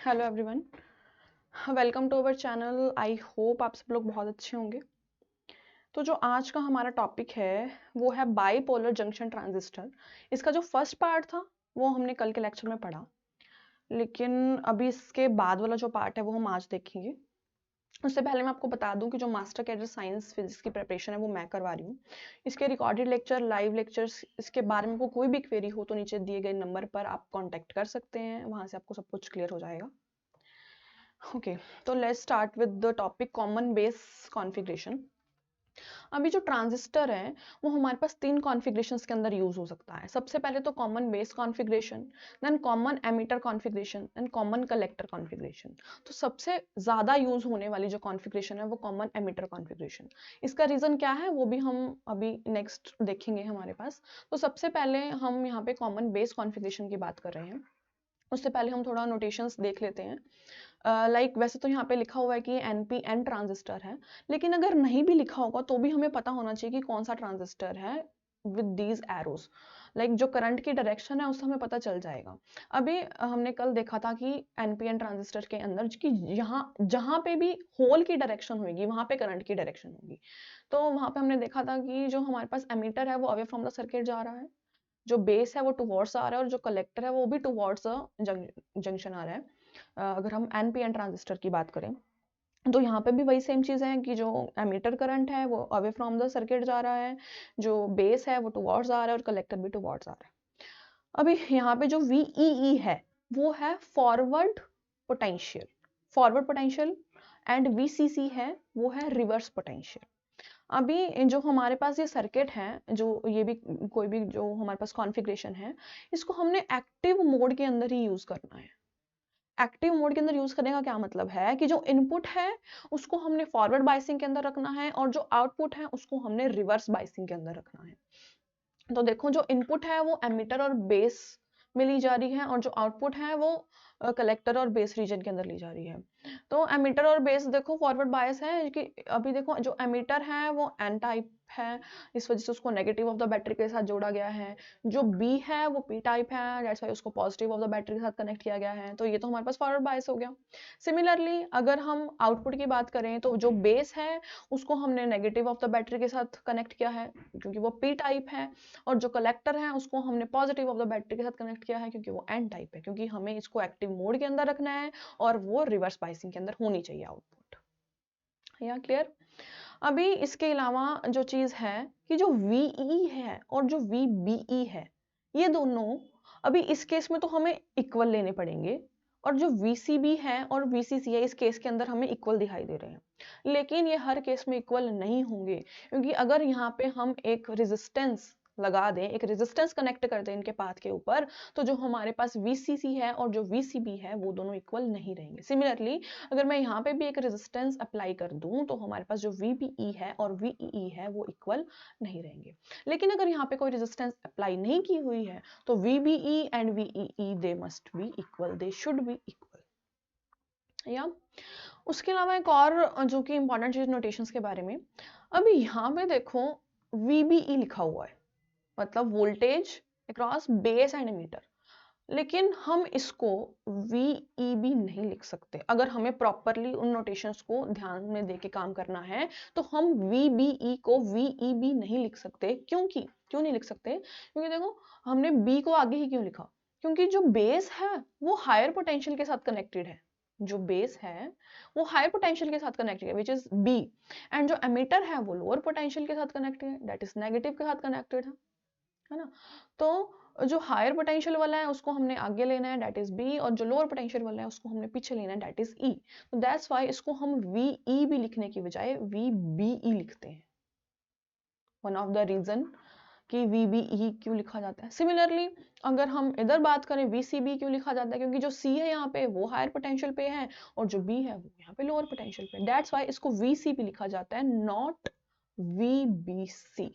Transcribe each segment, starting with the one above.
Hello everyone, welcome to our channel. I hope आप सब लोग बहुत अच्छे होंगे। तो जो आज का हमारा टॉपिक है वो है बाईपोलर जंक्शन ट्रांजिस्टर। इसका जो फर्स्ट पार्ट था वो हमने कल के लेक्चर में पढ़ा, लेकिन अभी इसके बाद वाला जो पार्ट है वो हम आज देखेंगे। उससे पहले मैं आपको बता दूं कि जो मास्टर कैडर साइंस फिजिक्स की प्रिपरेशन है वो मैं करवा रही हूँ। इसके रिकॉर्डेड लेक्चर, लाइव लेक्चर्स, इसके बारे में कोई भी क्वेरी हो तो नीचे दिए गए नंबर पर आप कॉन्टेक्ट कर सकते हैं, वहां से आपको सब कुछ क्लियर हो जाएगा। ओके, तो let's start with the topic common base configuration. अभी जो ट्रांजिस्टर है वो हमारे पास तीन कॉन्फ़िगरेशंस के अंदर यूज हो सकता है। सबसे पहले तो common base configuration, then common emitter configuration, then common collector configuration. तो सबसे ज्यादा यूज होने वाली जो कॉन्फ़िगरेशन है वो कॉमन एमिटर कॉन्फ़िगरेशन। इसका रीजन क्या है वो भी हम अभी नेक्स्ट देखेंगे हमारे पास। तो सबसे पहले हम यहाँ पे कॉमन बेस कॉन्फ़िगरेशन की बात कर रहे हैं। उससे पहले हम थोड़ा नोटेशंस देख लेते हैं। वैसे तो यहाँ पे लिखा हुआ है कि NPN ट्रांजिस्टर है, लेकिन अगर नहीं भी लिखा होगा तो भी हमें पता होना चाहिए कि कौन सा ट्रांजिस्टर है विद दीज एरोस। जो करंट की डायरेक्शन है उससे हमें पता चल जाएगा। अभी हमने कल देखा था कि NPN ट्रांजिस्टर के अंदर कि यहाँ जहाँ पे भी होल की डायरेक्शन होगी वहां पे करंट की डायरेक्शन होगी। तो वहां पे हमने देखा था कि जो हमारे पास एमीटर है वो अवे फ्रॉम द सर्किट जा रहा है, जो बेस है वो टुवर्ड्स आ रहा है, और जो कलेक्टर है वो भी टुवर्ड्स जंक्शन आ रहा है। अगर हम NPN ट्रांजिस्टर की बात करें तो यहाँ पे भी वही सेम चीज़ है कि जो एमीटर करंट है वो अवे फ्रॉम द सर्किट जा रहा है, जो बेस है वो टुवर्ड्स आ रहा है और कलेक्टर भी टुवर्ड्स आ रहा है। अभी यहाँ पे जो VEE है वो है forward potential, forward potential, and VCC है वो है रिवर्स पोटेंशियल। अभी जो हमारे पास ये सर्किट है, जो ये भी कोई भी जो हमारे पास कॉन्फ़िगरेशन है, इसको हमने एक्टिव मोड के अंदर ही यूज करना है। एक्टिव मोड के अंदर यूज करने का क्या मतलब है कि जो इनपुट है उसको हमने फॉरवर्ड बायसिंग के अंदर रखना है और जो आउटपुट है उसको हमने रिवर्स बायसिंग के अंदर रखना है। तो देखो जो इनपुट है वो एमिटर और बेस में ली जा रही है, और जो आउटपुट है वो कलेक्टर और बेस रीजन के अंदर ली जा रही है। तो एमिटर और बेस देखो फॉरवर्ड बायस है कि अभी देखो जो एमिटर है वो एन टाइप है, इस वजह से उसको नेगेटिव ऑफ द बैटरी के साथ जोड़ा गया है। जो बी है वो पी टाइप है, दैट्स वाई उसको पॉजिटिव ऑफ द बैटरी के साथ कनेक्ट किया गया है। तो ये तो हमारे पास फॉरवर्ड बायस हो गया। सिमिलरली अगर हम आउटपुट की बात करें तो जो बेस है उसको हमने नेगेटिव ऑफ द बैटरी के साथ कनेक्ट किया है क्योंकि वो पी टाइप है, और जो कलेक्टर है उसको हमने पॉजिटिव ऑफ द बैटरी के साथ कनेक्ट किया है क्योंकि वो एन टाइप है, क्योंकि हमें इसको एक्टिव मोड के अंदर रखना है और वो रिवर्स बाइसिंग के अंदर होनी चाहिए आउटपुट। या क्लियर? अभी इसके अलावा जो चीज है कि जो VE है और जो VBE है, ये दोनों अभी इस केस में तो हमें इक्वल लेने पड़ेंगे, और जो VCB है और VCC है इस केस के अंदर हमें इक्वल दिखाई दे रहे हैं। लेकिन ये हर केस में इक्वल नहीं होंगे, क्योंकि अगर यहाँ पे हम एक रेजिस्टेंस लगा दें, एक रेजिस्टेंस कनेक्ट कर दें इनके पाथ के ऊपर, तो जो हमारे पास VCC है और जो VCB है वो दोनों इक्वल नहीं रहेंगे। सिमिलरली अगर मैं यहाँ पे भी एक रेजिस्टेंस अप्लाई कर दूं तो हमारे पास जो VBE है और VEE है वो इक्वल नहीं रहेंगे। लेकिन अगर यहाँ पे कोई रेजिस्टेंस अप्लाई नहीं की हुई है तो VBE and VEE they must be equal, they should be equal. या उसके अलावा एक और जो कि इंपॉर्टेंट चीज नोटेशंस के बारे में, अभी यहाँ पे देखो VBE लिखा हुआ है, मतलब voltage across base and emitter, लेकिन हम इसको VEB नहीं लिख सकते। अगर हमें प्रॉपरली उन नोटेशंस को ध्यान में देके काम करना है तो हम VBE को VEB नहीं लिख सकते। क्यों नहीं लिख सकते? क्योंकि देखो हमने B को आगे ही क्यों लिखा, क्योंकि जो बेस है वो हायर पोटेंशियल के साथ कनेक्टेड है, जो बेस है वो हायर पोटेंशियल के साथ कनेक्टेड है विच इज B, एंड जो एमीटर है वो लोअर पोटेंशियल के साथ कनेक्टेड है, दैट इज नेगेटिव के साथ कनेक्टेड है ना। तो जो हायर पोटेंशियल वाला है उसको हमने आगे लेना है, दैट इज बी, और जो लोअर पोटेंशियल वाला है उसको हमने पीछे लेना है, दैट इज ई। तो दैट्स वाई इसको हम VE भी लिखने की बजाय VBE लिखते हैं। वन ऑफ द रीजन कि VBE क्यों लिखा जाता है। सिमिलरली अगर हम इधर बात करें VCB क्यों लिखा जाता है, क्योंकि जो C है यहाँ पे वो हायर पोटेंशियल पे है और जो B है वो यहाँ पे लोअर पोटेंशियल पे, दैट्स वाई इसको VCB लिखा जाता है, नॉट VBC।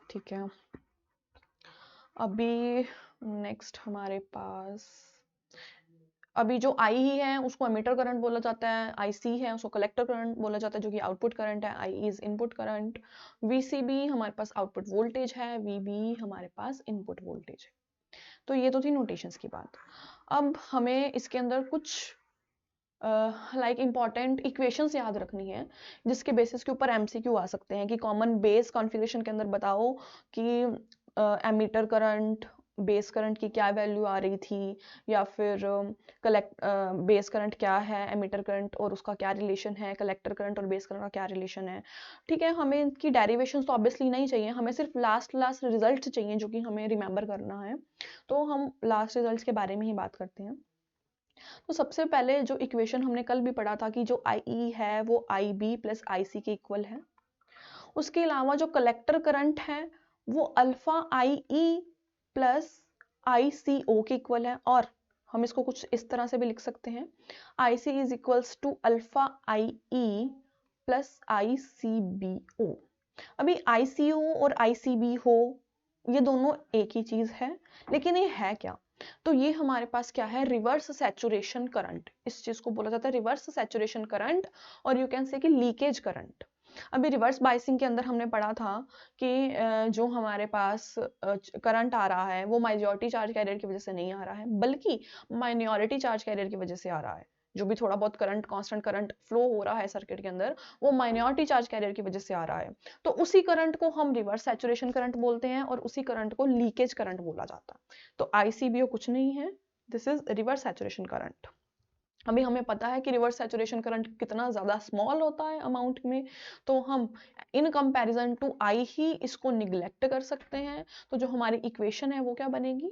ठीक है, अभी नेक्स्ट हमारे पास अभी जो I ही है उसको एमिटर करंट बोला जाता है, IC है उसको कलेक्टर करंट बोला जाता है जो कि आउटपुट करंट है, I is input current, VCB हमारे पास आउटपुट वोल्टेज है, VB हमारे पास इनपुट वोल्टेज है। तो ये तो थी नोटेशंस की बात। अब हमें इसके अंदर कुछ लाइक इम्पॉर्टेंट इक्वेशंस याद रखनी है जिसके बेसिस के ऊपर एमसीक्यू आ सकते हैं कि कॉमन बेस कॉन्फ़िगरेशन के अंदर बताओ कि एमीटर करंट बेस करंट की क्या वैल्यू आ रही थी, या फिर कलेक्ट बेस करंट क्या है, एमीटर करंट और उसका क्या रिलेशन है, कलेक्टर करंट और बेस करंट का क्या रिलेशन है। ठीक है, हमें इनकी डेरिवेशंस तो ऑब्वियसली नहीं चाहिए, हमें सिर्फ लास्ट रिजल्ट चाहिए जो कि हमें रिमेंबर करना है। तो हम लास्ट रिजल्ट्स के बारे में ही बात करते हैं। तो सबसे पहले जो इक्वेशन हमने कल भी पढ़ा था कि जो आई है वो आई बी प्लस आई सी के इक्वल है। उसके अलावा जो कलेक्टर करंट है वो alpha I E plus I सी ओ के इक्वल है, और हम इसको कुछ इस तरह से भी लिख सकते हैं, I C is equals to alpha I E plus I C B O. अभी आई सी ओ और आई सी बी हो ये दोनों एक ही चीज है, लेकिन ये है क्या? तो ये हमारे पास क्या है, रिवर्स सैचुरेशन करंट। इस चीज को बोला जाता है रिवर्स सैचुरेशन करंट, और यू कैन से कि लीकेज करंट। अभी रिवर्स बाइसिंग के अंदर हमने पढ़ा था कि जो हमारे पास करंट आ रहा है वो माइजॉरिटी चार्ज कैरियर की वजह से नहीं आ रहा है, बल्कि माइनॉरिटी चार्ज कैरियर की वजह से आ रहा है। जो भी थोड़ा बहुत करंट, कांस्टेंट करंट फ्लो हो रहा है सर्किट के अंदर, वो माइनॉरिटी चार्ज कैरियर की वजह से आ रहा है। तो उसी करंट को हम रिवर्स सैचुरेशन करंट बोलते हैं, और उसी करंट को लीकेज करंट बोला जाता है। तो आईसीबीओ कुछ नहीं है, this is reverse saturation current. अभी हमें पता है कि रिवर्स सैचुरेशन करंट कितना ज़्यादा स्मॉल होता है अमाउंट में, तो हम इन कंपैरिजन टू आई ही इसको निग्लेक्ट कर सकते हैं। तो जो हमारी इक्वेशन है वो क्या बनेगी,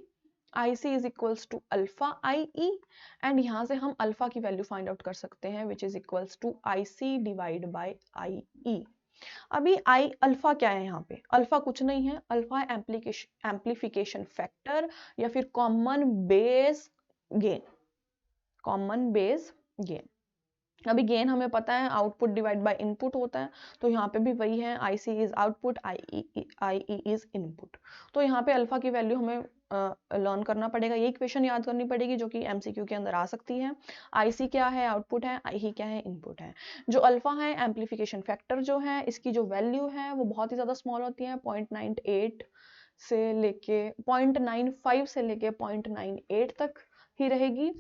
I C is equals to alpha I E, and यहाँ से हम अल्फा की वैल्यू फाइंड आउट कर सकते हैं which is equals to I C divide by I E. अभी आई अल्फा क्या है, यहाँ पे अल्फा कुछ नहीं है, अल्फा एम्प्लीफिकेशन फैक्टर या फिर common base gain, common base gain. अभी गेन हमें पता है आउटपुट डिवाइड बाय इनपुट होता है, तो यहाँ पे भी वही है, I C is output, I E is input. तो यहाँ पे अल्फा की वैल्यू हमें लर्न करना पड़ेगा, ये इक्वेशन याद करनी पड़ेगी जो कि एमसीक्यू के अंदर आ सकती है। आई सी क्या है, आउटपुट है, आई ही क्या है, इनपुट है। जो अल्फा है एम्प्लीफिकेशन फैक्टर जो है, इसकी जो वैल्यू है वो बहुत ही ज़्यादा स्मॉल होती है, 0.98 से लेके 0.95 से लेके 0.98 तक ही रहेगी।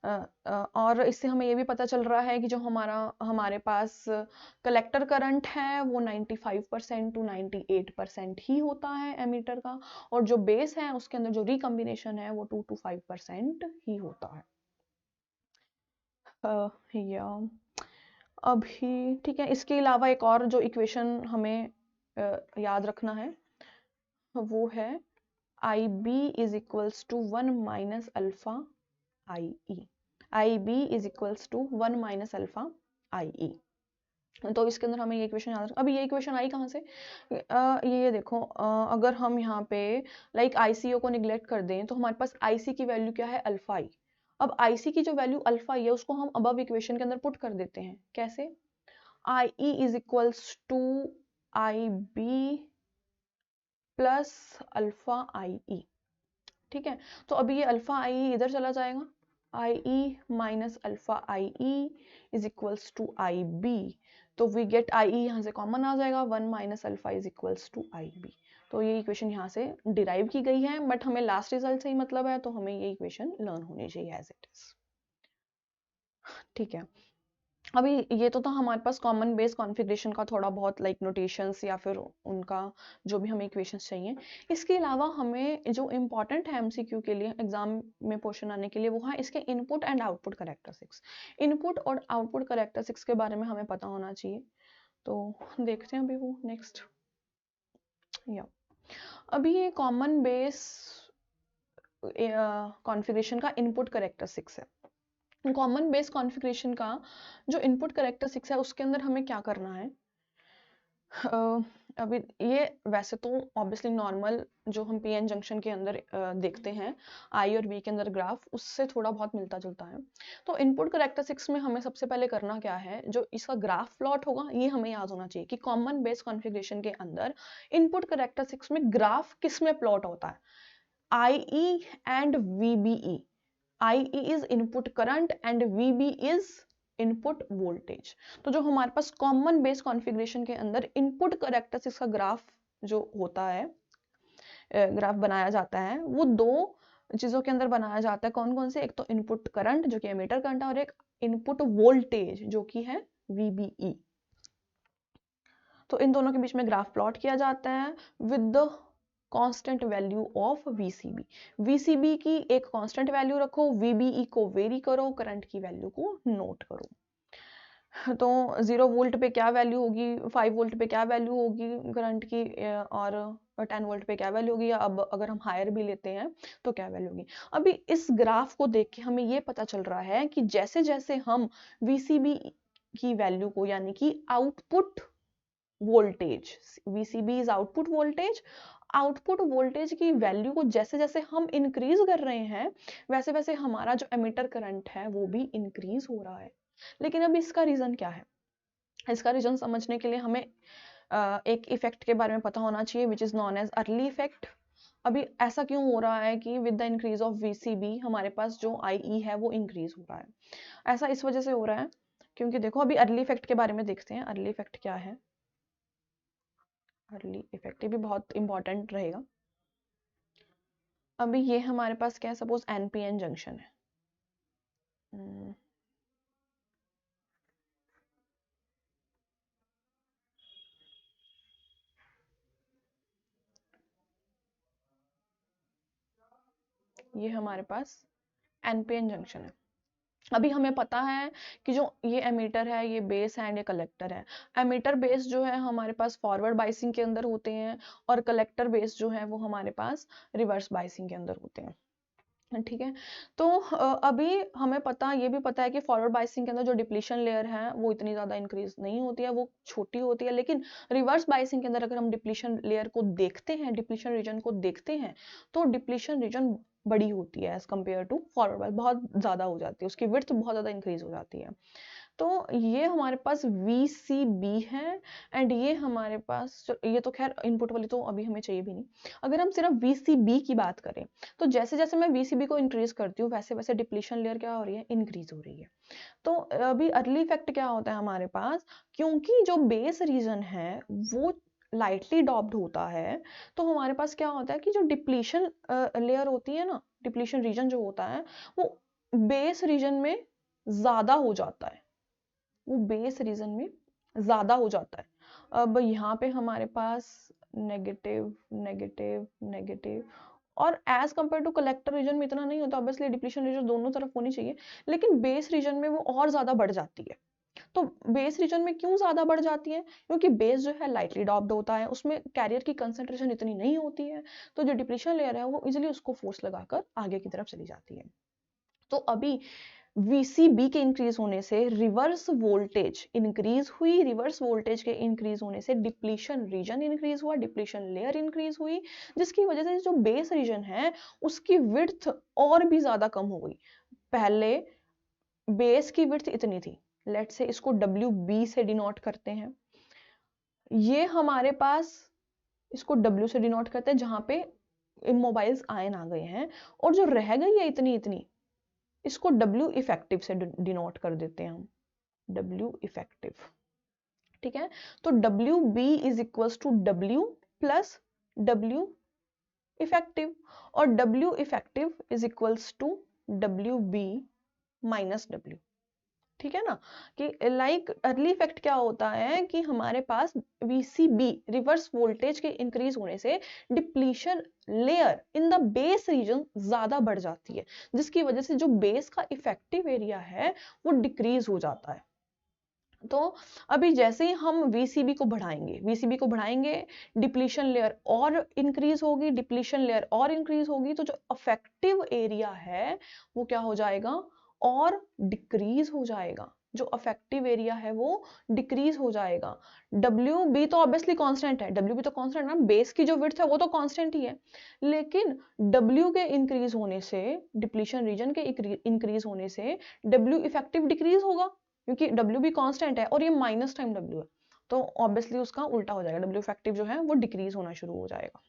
और इससे हमें ये भी पता चल रहा है कि जो हमारे पास कलेक्टर करंट है वो 95% टू 98% ही होता है एमीटर का, और जो बेस है उसके अंदर जो रिकम्बिनेशन है वो 2 to 5% ही होता है। या अभी ठीक है, इसके अलावा एक और जो इक्वेशन हमें याद रखना है वो है I B is equals to 1 minus alpha I E, I B is equals to 1 minus alpha I E. तो इसके अंदर हमें ये इक्वेशन याद रखना। अभी ये इक्वेशन आई कहाँ से, ये देखो, अगर हम यहाँ पे लाइक आईसीओ को निग्लेक्ट कर दें तो हमारे पास आईसी की वैल्यू क्या है, अल्फा आई। अब आईसी की जो वैल्यू अल्फा आई है उसको हम अबव इक्वेशन के अंदर पुट कर देते हैं, कैसे, I E is equals to I B plus alpha I E. ठीक है, तो अभी ये अल्फा आई ई इधर चला जाएगा, I E minus alpha I E is equals to I B, तो वी गेट आई ई यहाँ से कॉमन आ जाएगा, 1 minus alpha is equals to I B. तो ये इक्वेशन यहाँ से डिराइव की गई है, बट हमें लास्ट रिजल्ट से ही मतलब है, तो हमें ये इक्वेशन लर्न होनी चाहिए एज इट इज। ठीक है, अभी ये तो था हमारे पास कॉमन बेस कॉन्फ़िगरेशन का थोड़ा बहुत लाइक नोटेशंस या फिर उनका जो भी हमें इक्वेशंस चाहिए। इसके अलावा हमें जो इम्पॉर्टेंट है एमसीक्यू के लिए, एग्जाम में क्वेश्चन आने के लिए, वो है इसके input and output characteristics. Input और आउटपुट कैरेक्टरिस्टिक्स के बारे में हमें पता होना चाहिए, तो देखते हैं अभी वो नेक्स्ट। या अभी ये कॉमन बेस कॉन्फ़िगरेशन का इनपुट कैरेक्टरिस्टिक्स है। कॉमन बेस कॉन्फ़िगरेशन का जो इनपुट कैरेक्टरिस्टिक्स है उसके अंदर हमें क्या करना है, अभी ये वैसे तो ऑब्वियसली नॉर्मल जो हम पीएन जंक्शन के अंदर देखते हैं आई और वी के अंदर ग्राफ, उससे थोड़ा बहुत मिलता जुलता है। तो इनपुट कैरेक्टरिस्टिक्स में हमें सबसे पहले करना क्या है, जो इसका ग्राफ प्लॉट होगा ये हमें याद होना चाहिए कि कॉमन बेस कॉन्फ़िगरेशन के अंदर इनपुट कैरेक्टरिस्टिक्स में ग्राफ किस में प्लॉट होता है, I and VBE. IE is input current and VB is input voltage. तो जो हमारे पास कॉमन बेस कॉन्फ़िगरेशन के अंदर इनपुट कैरेक्टरिस्टिक्स का ग्राफ जो होता है, ग्राफ बनाया जाता है, वो दो चीजों के अंदर बनाया जाता है। कौन कौन से? एक तो इनपुट करंट जो कि एमीटर करंट है, और एक इनपुट वोल्टेज जो कि है VBE। तो इन दोनों के बीच में ग्राफ प्लॉट किया जाता है with the constant value of VCB। VCB की एक कांस्टेंट वैल्यू रखो, VBE को वेरी करो, करंट की वैल्यू को नोट करो। तो 0 वोल्ट पे क्या वैल्यू होगी, 5 वोल्ट पे क्या वैल्यू होगी करंट की, और 10 वोल्ट पे क्या वैल्यू होगी, या अब अगर हम हायर भी लेते हैं तो क्या वैल्यू होगी। अभी इस ग्राफ को देख के हमें ये पता चल रहा है कि जैसे जैसे हम VCB की वैल्यू को, यानी कि output voltage, VCB is output voltage, output voltage की वैल्यू को जैसे जैसे हम इंक्रीज कर रहे हैं, वैसे वैसे हमारा जो एमिटर करंट है वो भी इंक्रीज हो रहा है। लेकिन अब इसका रीजन क्या है? इसका रीजन समझने के लिए हमें एक इफेक्ट के बारे में पता होना चाहिए, which is known as Early effect. अभी ऐसा क्यों हो रहा है कि with the increase of VCB हमारे पास जो IE है वो इंक्रीज हो रहा है? ऐसा इस वजह से हो रहा है क्योंकि देखो, अभी अर्ली इफेक्ट के बारे में देखते हैं। अर्ली इफेक्ट क्या है? अर्ली इफेक्ट भी बहुत इंपॉर्टेंट रहेगा। अभी ये हमारे पास क्या है? सपोज NPN जंक्शन है। ये हमारे पास NPN जंक्शन है। अभी हमें पता है कि जो ये एमीटर है, ये बेस है एंड ये कलेक्टर है। एमीटर बेस जो है हमारे पास फॉरवर्ड बाइसिंग के अंदर होते हैं, और कलेक्टर बेस जो है वो हमारे पास रिवर्स बाइसिंग के अंदर होते हैं। ठीक है। तो अभी हमें पता, ये भी पता है कि फॉरवर्ड बाइसिंग के अंदर जो डिप्लीशन लेयर है वो इतनी ज्यादा इंक्रीज नहीं होती है, वो छोटी होती है। लेकिन रिवर्स बाइसिंग के अंदर अगर हम डिप्लीशन लेयर को देखते हैं, डिप्लीशन रीजन को देखते हैं, तो डिप्लीशन रीजन बड़ी होती है एज कम्पेयर टू फॉरवर्ड बाइस, बहुत ज्यादा हो जाती है, उसकी विड्थ बहुत ज्यादा इंक्रीज हो जाती है। तो ये हमारे पास VCB है, एंड ये हमारे पास, ये तो खैर इनपुट वाली तो अभी हमें चाहिए भी नहीं। अगर हम सिर्फ VCB की बात करें, तो जैसे जैसे मैं VCB को इंक्रीज करती हूँ, वैसे वैसे डिप्लीशन लेयर क्या हो रही है? इंक्रीज हो रही है। तो अभी अर्ली इफेक्ट क्या होता है हमारे पास? क्योंकि जो बेस रीजन है वो लाइटली डॉप्ड होता है, तो हमारे पास क्या होता है कि जो डिप्लीशन लेयर होती है ना, डिप्लीशन रीजन जो होता है वो बेस रीजन में ज्यादा हो जाता है, वो बेस रीजन में ज्यादा हो जाता है। अब यहाँ पे हमारे पास नेगेटिव नेगेटिव नेगेटिव, और as compare to collector region में इतना नहीं होता, ऑब्वियसली डिप्लीशन रीजन दोनों तरफ होनी चाहिए, लेकिन बेस रीजन में वो और ज्यादा बढ़ जाती है। तो बेस रीजन में क्यों ज्यादा बढ़ जाती है? क्योंकि बेस जो है लाइटली डॉप्ड होता है, उसमें कैरियर की कंसंट्रेशन इतनी नहीं होती है, तो जो डिप्लीशन लेयर है वो इजिली उसको फोर्स लगाकर आगे की तरफ चली जाती है। तो अभी VCB के इंक्रीज होने से रिवर्स वोल्टेज इंक्रीज हुई, रिवर्स वोल्टेज के इंक्रीज होने से डिप्लीशन रीजन इंक्रीज हुआ, डिप्लीशन लेयर इंक्रीज हुई, जिसकी वजह से जो बेस रीजन है उसकी विड्थ और भी ज्यादा कम हो गई। पहले बेस की विड्थ इतनी थी, लेट से इसको WB से डिनोट करते हैं, ये हमारे पास इसको W से डिनोट करते हैं जहां पे इमोबाइल्स आयन आ गए हैं, और जो रह गई है इतनी इतनी, इसको W इफेक्टिव से डिनोट कर देते हैं हम, W इफेक्टिव। ठीक है। तो WB is equals to W plus W effective, और W effective is equals to WB minus W। ठीक है ना, कि लाइक अर्ली इफेक्ट क्या होता है कि हमारे पास VCB रिवर्स वोल्टेज के इंक्रीज होने से depletion layer in the base reason ज्यादा बढ़ जाती है, जिसकी वजह से जो बेस का इफेक्टिव एरिया है वो डिक्रीज हो जाता है। तो अभी जैसे ही हम VCB को बढ़ाएंगे, डिप्लीशन लेयर और इंक्रीज होगी, डिप्लीशन लेयर और इंक्रीज होगी, तो जो अफेक्टिव एरिया है वो क्या हो जाएगा? और डिक्रीज हो जाएगा। जो अफेक्टिव एरिया है वो डिक्रीज हो जाएगा। WB तो ऑब्वियसली कांस्टेंट है, WB तो कांस्टेंट ना, बेस की जो विड्थ है वो तो कांस्टेंट ही है, लेकिन W के इंक्रीज होने से, डिप्लीशन रीजन के इंक्रीज होने से W इफेक्टिव डिक्रीज होगा, क्योंकि W भी कांस्टेंट है और ये माइनस टाइम W है, तो ऑब्वियसली उसका उल्टा हो जाएगा, W इफेक्टिव जो है वो डिक्रीज होना शुरू हो जाएगा।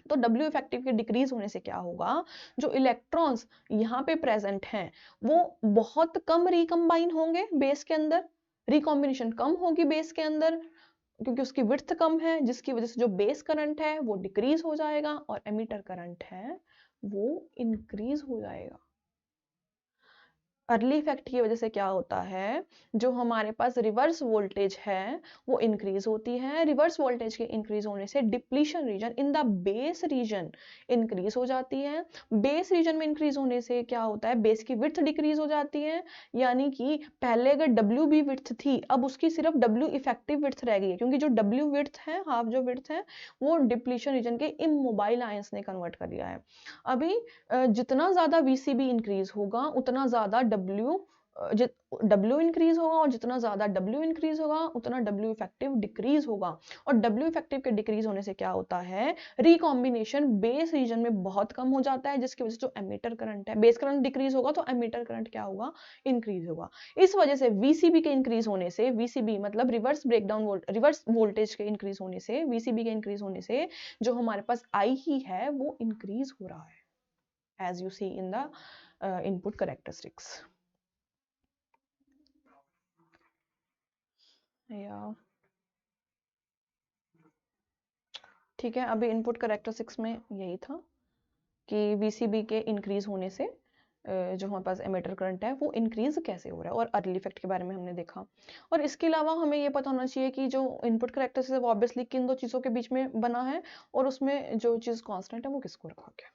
तो W इफेक्टिव के डिक्रीज होने से क्या होगा? जो इलेक्ट्रॉन्स यहाँ पे प्रेजेंट हैं वो बहुत कम रिकम्बाइन होंगे बेस के अंदर, रिकॉम्बिनेशन कम होगी बेस के अंदर, क्योंकि उसकी विड्थ कम है, जिसकी वजह से जो बेस करंट है वो डिक्रीज हो जाएगा, और एमीटर करंट है वो इंक्रीज हो जाएगा। अर्ली इफेक्ट की वजह से क्या होता है, जो हमारे पास रिवर्स वोल्टेज है वो इंक्रीज होती है। रिवर्स वोल्टेज के इंक्रीज होने से depletion region in the base reason increase हो जाती है। बेस रीजन में इंक्रीज होने से क्या होता है, बेस की विड्थ डिक्रीज हो जाती है। यानी कि पहले अगर डब्ल्यू बी विड्थ थी, अब उसकी सिर्फ डब्ल्यू इफेक्टिव विड्थ रह गई है, क्योंकि जो डब्ल्यू विड्थ है, हाफ जो विड्थ है, वो डिप्लीशन रीजन के इमोबाइल आयंस ने कन्वर्ट कर लिया है। अभी जितना ज्यादा वीसीबी इंक्रीज होगा उतना ज्यादा डब्ल्यू इंक्रीज होगा, और जितना ज्यादा डब्ल्यू इंक्रीज होगा उतना डब्ल्यू इफेक्टिव डिक्रीज होगा। और डब्ल्यू इफेक्टिव के डिक्रीज होने से क्या होता है, रिकॉम्बिनेशन बेस रीजन में बहुत कम हो जाता है, जिसकी वजह से जो एमिटर करंट है, बेस करंट डिक्रीज होगा तो एमिटर करंट क्या होगा, इंक्रीज होगा। इस वजह से वीसीबी के इंक्रीज होने से, वीसीबी मतलब रिवर्स वोल्टेज के इंक्रीज होने से, वीसीबी के इंक्रीज होने से जो हमारे पास आई ही है वो इंक्रीज हो रहा है, as you see in the input characteristics. या ठीक है, अभी इनपुट करेक्टरिस्टिक्स में यही था कि वीसीबी के इंक्रीज होने से जो हमारे पास एमिटर करंट है वो इंक्रीज कैसे हो रहा है, और अर्ली इफेक्ट के बारे में हमने देखा। और इसके अलावा हमें ये पता होना चाहिए कि जो इनपुट करेक्टरिस्टिक्स है वो ऑब्वियसली किन दो चीज़ों के बीच में बना है, और उसमें जो चीज़ कांस्टेंट है वो किसको रखा गया।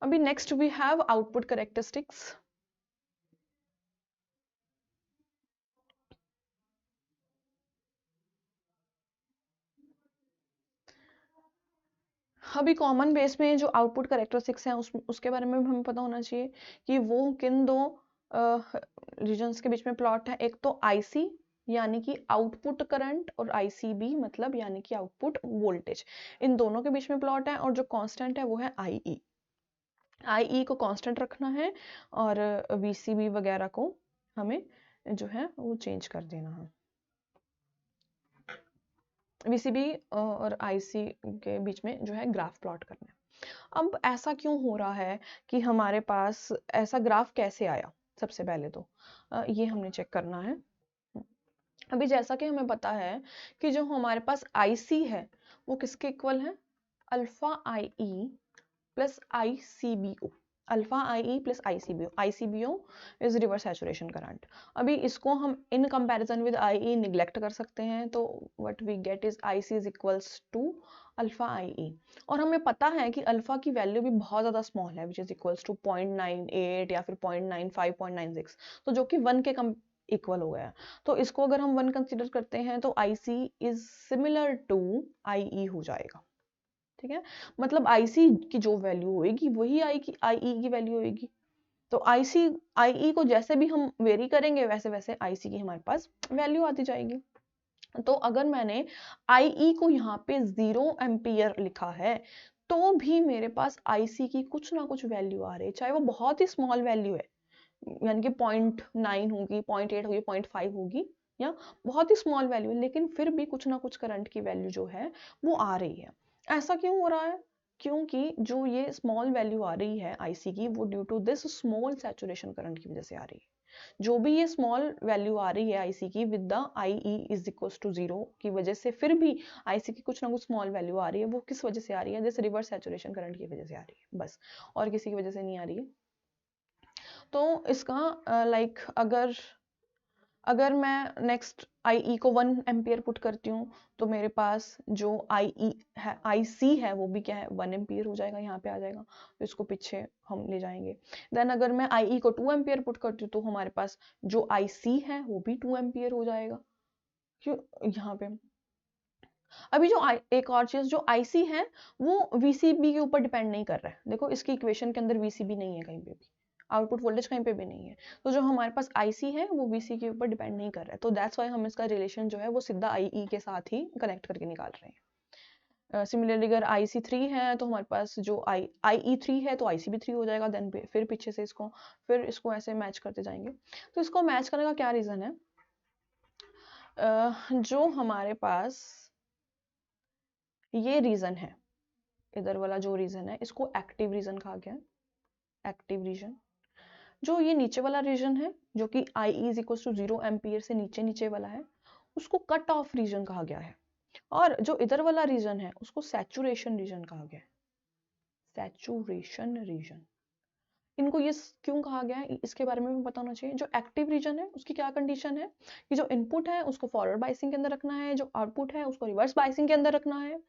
अभी next we have output characteristics. अभी कॉमन बेस में जो आउटपुट करेक्टरिस्टिक्स हैं उसके बारे में भी हमें पता होना चाहिए कि वो किन दो रीजन्स के बीच में प्लॉट है। एक तो आईसी यानी कि आउटपुट करंट, और आईसीबी मतलब यानी कि आउटपुट वोल्टेज, इन दोनों के बीच में प्लॉट है। और जो कांस्टेंट है वो है आईई। आईई को कांस्टेंट रखना है, और वीसीबी वगैरह को हमें जो है वो चेंज कर देना है। वीसीबी और आईसी के बीच में जो है ग्राफ प्लॉट करना है। अब ऐसा क्यों हो रहा है कि हमारे पास ऐसा ग्राफ कैसे आया, सबसे पहले तो ये हमने चेक करना है। अभी जैसा कि हमें पता है कि जो हमारे पास आईसी है वो किसके इक्वल है, alpha I E plus ICBO। Alpha I plus ICBO is reverse saturation current. अभी इसको हम in comparison with IE neglect कर सकते हैं, तो what we get is IC is equals to alpha IE। और हमें पता है कि अल्फा की वैल्यू भी बहुत ज़्यादा स्मॉल है, विच इज इक्वल्स टू 0.98 या फिर 0.95 0.96, तो जो कि 1 के कम इक्वल हो गया। तो इसको अगर हम 1 कंसिडर करते हैं तो IC is similar to IE हो जाएगा। ठीक है, मतलब आईसी की जो वैल्यू होएगी वही आईई की वैल्यू होएगी। तो आईई को जैसे भी हम वेरी करेंगे वैसे वैसे आईसी की हमारे पास वैल्यू आती जाएगी। तो अगर मैंने आईई को यहाँ पे 0 एम्पियर लिखा है तो भी मेरे पास आईसी की कुछ ना कुछ वैल्यू आ रही है, चाहे वो बहुत ही स्मॉल वैल्यू है, यानी कि 0.9 होगी, 0.8 होगी, 0.5 होगी, या बहुत ही स्मॉल वैल्यू है, लेकिन फिर भी कुछ ना कुछ करंट की वैल्यू जो है वो आ रही है। ऐसा क्यों हो रहा है, क्योंकि जो ये स्मॉल वैल्यू आ रही है आईसी की वो due to this small saturation current की वजह से आ रही है। जो भी ये स्मॉल वैल्यू आ रही है आईसी की with the IE is equals to 0 की वजह से, फिर भी आईसी की कुछ ना कुछ स्मॉल वैल्यू आ रही है, वो किस वजह से आ रही है, जैसे रिवर्स सैचुरेशन करंट की वजह से आ रही है, बस, और किसी की वजह से नहीं आ रही है। तो इसका लाइक अगर मैं नेक्स्ट आईई को 1 एम्पियर पुट करती हूँ तो मेरे पास जो आईई है, आईसी है, वो भी क्या है, 1 एम्पियर हो जाएगा, यहाँ पे आ जाएगा, तो इसको पीछे हम ले जाएंगे। देन अगर मैं आईई को 2 एम्पियर पुट करती हूँ तो हमारे पास जो आईसी है वो भी 2 एम्पियर हो जाएगा, क्यों यहाँ पे। अभी जो एक और चीज, जो आईसी है वो वीसीबी के ऊपर डिपेंड नहीं कर रहा है, देखो इसकी इक्वेशन के अंदर वीसीबी नहीं है कहीं पे भी, आउटपुट वोल्टेज कहीं पे भी नहीं है, तो जो हमारे पास आईसी है वो वीसी के ऊपर डिपेंड नहीं कर रहा है, तो दैट्स वाई हम इसका रिलेशन जो है वो सीधा आईई के साथ ही कनेक्ट करके निकाल रहे हैं। सिमिलरली अगर आईसी 3 है तो हमारे पास जो आईई 3 है तो आईसी भी 3 हो जाएगा, देन फिर पीछे से इसको ऐसे मैच करते जाएंगे। तो इसको मैच करने का क्या रीजन है, जो हमारे पास ये रीजन है, इधर वाला जो रीजन है इसको एक्टिव रीजन कहा गया है। एक्टिव रीजन, जो ये नीचे वाला रीजन है जो कि I is equal to 0 ampere से नीचे नीचे वाला है, उसको कट ऑफ रीजन कहा गया है। और जो इधर वाला रीजन है उसको सैचुरेशन रीजन कहा गया है। Saturation region. इनको ये क्यों कहा गया है इसके बारे में भी पता होना चाहिए। जो एक्टिव रीजन है उसकी क्या कंडीशन है कि जो इनपुट है उसको फॉरवर्ड बायसिंग के अंदर रखना है, जो आउटपुट है उसको रिवर्स बायसिंग के अंदर रखना है।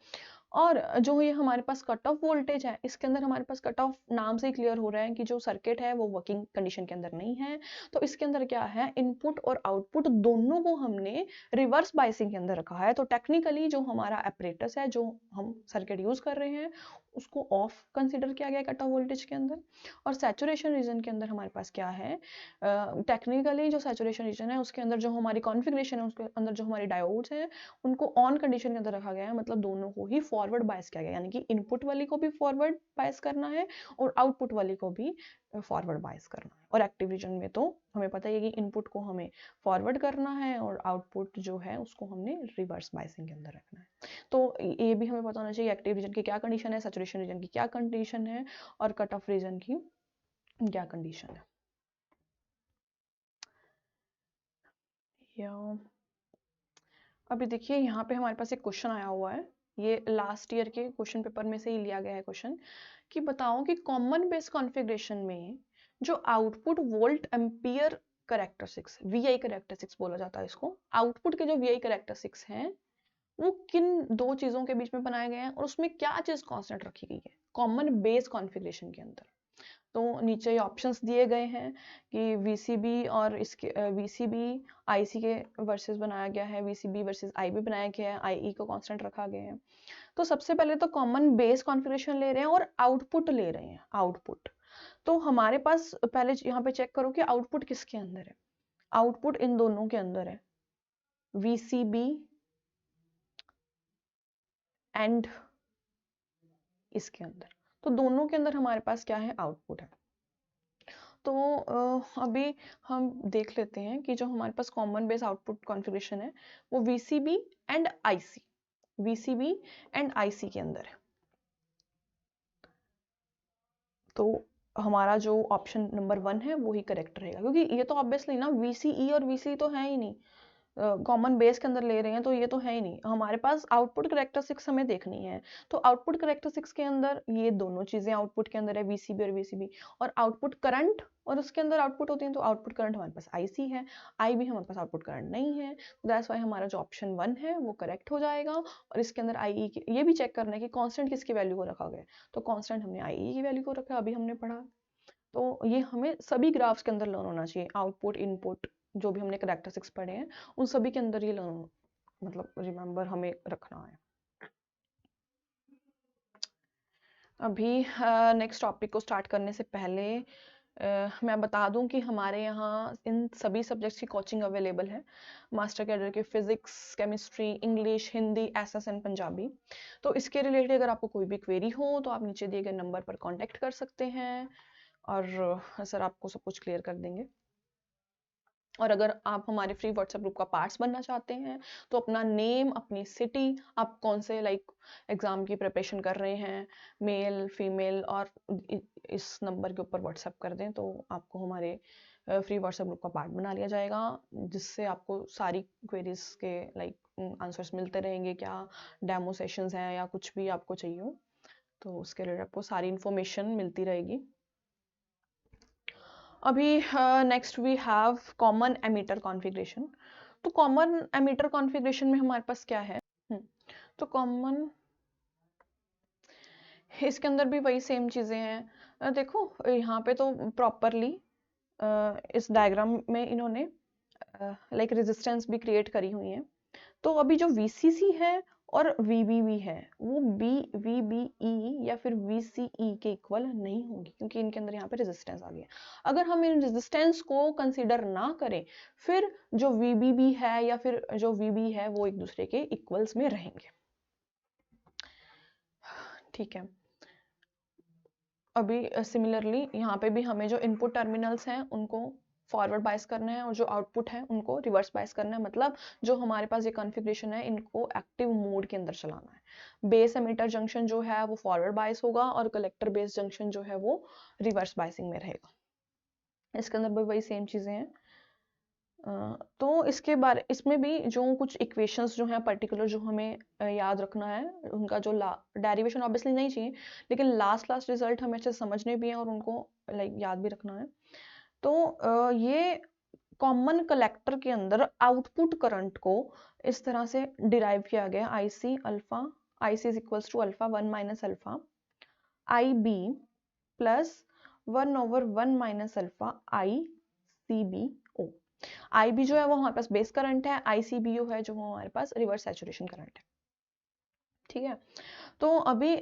और जो ये हमारे पास कट ऑफ वोल्टेज है, इसके अंदर हमारे पास कट ऑफ नाम से ही क्लियर हो रहा है कि जो सर्किट है वो वर्किंग कंडीशन के अंदर नहीं है। तो इसके अंदर क्या है, इनपुट और आउटपुट दोनों को हमने रिवर्स बायसिंग के अंदर रखा है। तो टेक्निकली जो हमारा एपरेटस है, जो हम सर्किट यूज कर रहे हैं, उसको ऑफ कंसिडर किया गया कट ऑफ वोल्टेज के अंदर। और सैचुरेशन रीजन के अंदर हमारे पास क्या है, टेक्निकली जो सैचुरेशन रीजन है उसके अंदर जो हमारी कॉन्फ़िगरेशन है, उसके अंदर जो हमारी डायोड्स हैं उनको ऑन कंडीशन के अंदर रखा गया है। मतलब दोनों को ही फॉरवर्ड बायस किया गया, यानी कि इनपुट वाली को भी फॉरवर्ड बायस करना है और आउटपुट वाली को भी फॉरवर्ड बायस करना है। और एक्टिव रीजन में तो हमें पता है कि इनपुट को हमें फॉरवर्ड करना है और आउटपुट जो है उसको हमने रिवर्स बायसिंग के अंदर रखना है। तो ये भी हमें पता होना चाहिए एक्टिव रीजन की क्या कंडीशन है, सैचुरेशन रीजन की क्या कंडीशन है और कट ऑफ रीजन की क्या कंडीशन है। अभी देखिए यहाँ पे हमारे पास एक क्वेश्चन आया हुआ है, ये लास्ट ईयर के क्वेश्चन पेपर में से ही लिया गया है क्वेश्चन, कि बताओ कि कॉमन बेस कॉन्फ़िगरेशन में जो output volt ampere characteristics, VI characteristics बोला जाता है इसको, आउटपुट के जो वीआई कैरेक्टरिस्टिक्स हैं वो किन दो चीजों के बीच में बनाए गए हैं और उसमें क्या चीज कांस्टेंट रखी गई है कॉमन बेस कॉन्फ़िगरेशन के अंदर। तो नीचे ये ऑप्शंस दिए गए हैं कि वीसीबी और इसके वीसीबी आईसी के वर्सेस बनाया गया है, वीसीबी वर्सेस आईबी बनाया गया है, आईई को कांस्टेंट रखा गया है। तो सबसे पहले तो कॉमन बेस कॉन्फ़िगरेशन ले रहे हैं और आउटपुट ले रहे हैं, आउटपुट। तो हमारे पास पहले यहाँ पे चेक करो कि आउटपुट किसके अंदर है। आउटपुट इन दोनों के अंदर है, वीसीबी एंड इसके अंदर। तो दोनों के अंदर हमारे पास क्या है, आउटपुट है। तो अभी हम देख लेते हैं कि जो हमारे पास कॉमन बेस आउटपुट कॉन्फ़िगरेशन है वो VCB and IC, VCB and IC के अंदर है। तो हमारा जो ऑप्शन नंबर 1 है वो ही करेक्ट रहेगा, क्योंकि ये तो ऑब्वियसली ना वीसीई और वीसी तो है ही नहीं, कॉमन बेस के अंदर ले रहे हैं तो ये तो है ही नहीं। हमारे पास आउटपुट कैरेक्टरिस्टिक्स हमें देखनी है। तो आउटपुट कैरेक्टरिस्टिक्स के अंदर ये दोनों चीजें आउटपुट के अंदर है, वीसीबी और वीसीबी। और आउटपुट करंट, और उसके अंदर आउटपुट होती है, तो आउटपुट करंट हमारे पास आईसी है, आईबी हमारे पास आउटपुट करंट नहीं है। दैट्स वाई हमारा जो ऑप्शन 1 है वो करेक्ट हो जाएगा। और इसके अंदर आईई ये भी चेक करना है कि कांस्टेंट किसकी वैल्यू को रखा गया, तो कांस्टेंट हमने आईई की वैल्यू को रखा, अभी हमने पढ़ा। तो ये हमें सभी ग्राफ्स के अंदर लर्न होना चाहिए, आउटपुट इनपुट जो भी हमने कैरेक्टरिस्टिक्स पढ़े हैं उन सभी के अंदर ये लर्न, मतलब रिमेंबर हमें रखना है। अभी नेक्स्ट टॉपिक को स्टार्ट करने से पहले मैं बता दूं कि हमारे यहाँ इन सभी सब्जेक्ट्स की कोचिंग अवेलेबल है, मास्टर कैडर के physics, chemistry, English, Hindi, SS and Punjabi. तो इसके रिलेटेड अगर आपको कोई भी क्वेरी हो तो आप नीचे दिए गए नंबर पर कांटेक्ट कर सकते हैं और सर आपको सब कुछ क्लियर कर देंगे। और अगर आप हमारे फ्री व्हाट्सएप ग्रुप का पार्ट्स बनना चाहते हैं तो अपना नेम, अपनी सिटी, आप कौन से एग्ज़ाम की प्रिपरेशन कर रहे हैं, मेल फीमेल, और इस नंबर के ऊपर व्हाट्सएप कर दें तो आपको हमारे फ्री व्हाट्सएप ग्रुप का पार्ट बना लिया जाएगा, जिससे आपको सारी क्वेरीज के आंसर्स मिलते रहेंगे। क्या डेमो सेशंस हैं या कुछ भी आपको चाहिए हो तो उसके रिलेटेड आपको सारी इन्फॉर्मेशन मिलती रहेगी। अभी next we have common emitter configuration. तो कॉमन एमीटर कॉन्फ़िगरेशन में हमारे पास क्या है, तो कॉमन, इसके अंदर भी वही सेम चीज़ें हैं। देखो यहाँ पे तो प्रॉपरली इस डायग्राम में इन्होंने रेजिस्टेंस भी क्रिएट करी हुई है। तो अभी जो VCC है और VBB है वो VBE या फिर VCE के इक्वल नहीं होंगी, क्योंकि इनके अंदर यहाँ पे रेजिस्टेंस आ गया। अगर हम इन रेजिस्टेंस को कंसीडर ना करें फिर जो VBB है या फिर जो VB है वो एक दूसरे के इक्वल्स में रहेंगे। ठीक है। अभी सिमिलरली यहाँ पे भी हमें जो इनपुट टर्मिनल्स हैं उनको फॉरवर्ड बायस करना है और जो आउटपुट है उनको रिवर्स बायस करना है। मतलब जो हमारे पास ये कॉन्फ़िगरेशन है इनको एक्टिव मोड के अंदर चलाना है। बेस एमिटर जंक्शन जो है वो फॉरवर्ड बायस होगा और कलेक्टर बेस जंक्शन जो है वो रिवर्स बायसिंग में रहेगा। इसके अंदर भी वही सेम चीज़ें हैं। तो इसमें भी जो कुछ इक्वेशंस जो हैं पर्टिकुलर जो हमें याद रखना है, उनका जो डेरिवेशन ऑब्वियसली नहीं चाहिए, लेकिन लास्ट रिजल्ट हमें अच्छे से समझने भी हैं और उनको लाइक याद भी रखना है। तो ये कॉमन कलेक्टर के अंदर आउटपुट करंट को इस तरह से डिराइव किया गया, I C alpha, I C is equals to alpha 1 minus alpha I B plus 1/1 minus alpha I C B O. I B जो है वो हमारे पास बेस करंट है, आई सी बी ओ है जो हमारे पास रिवर्स सैचुरेशन करंट है। ठीक है, तो अभी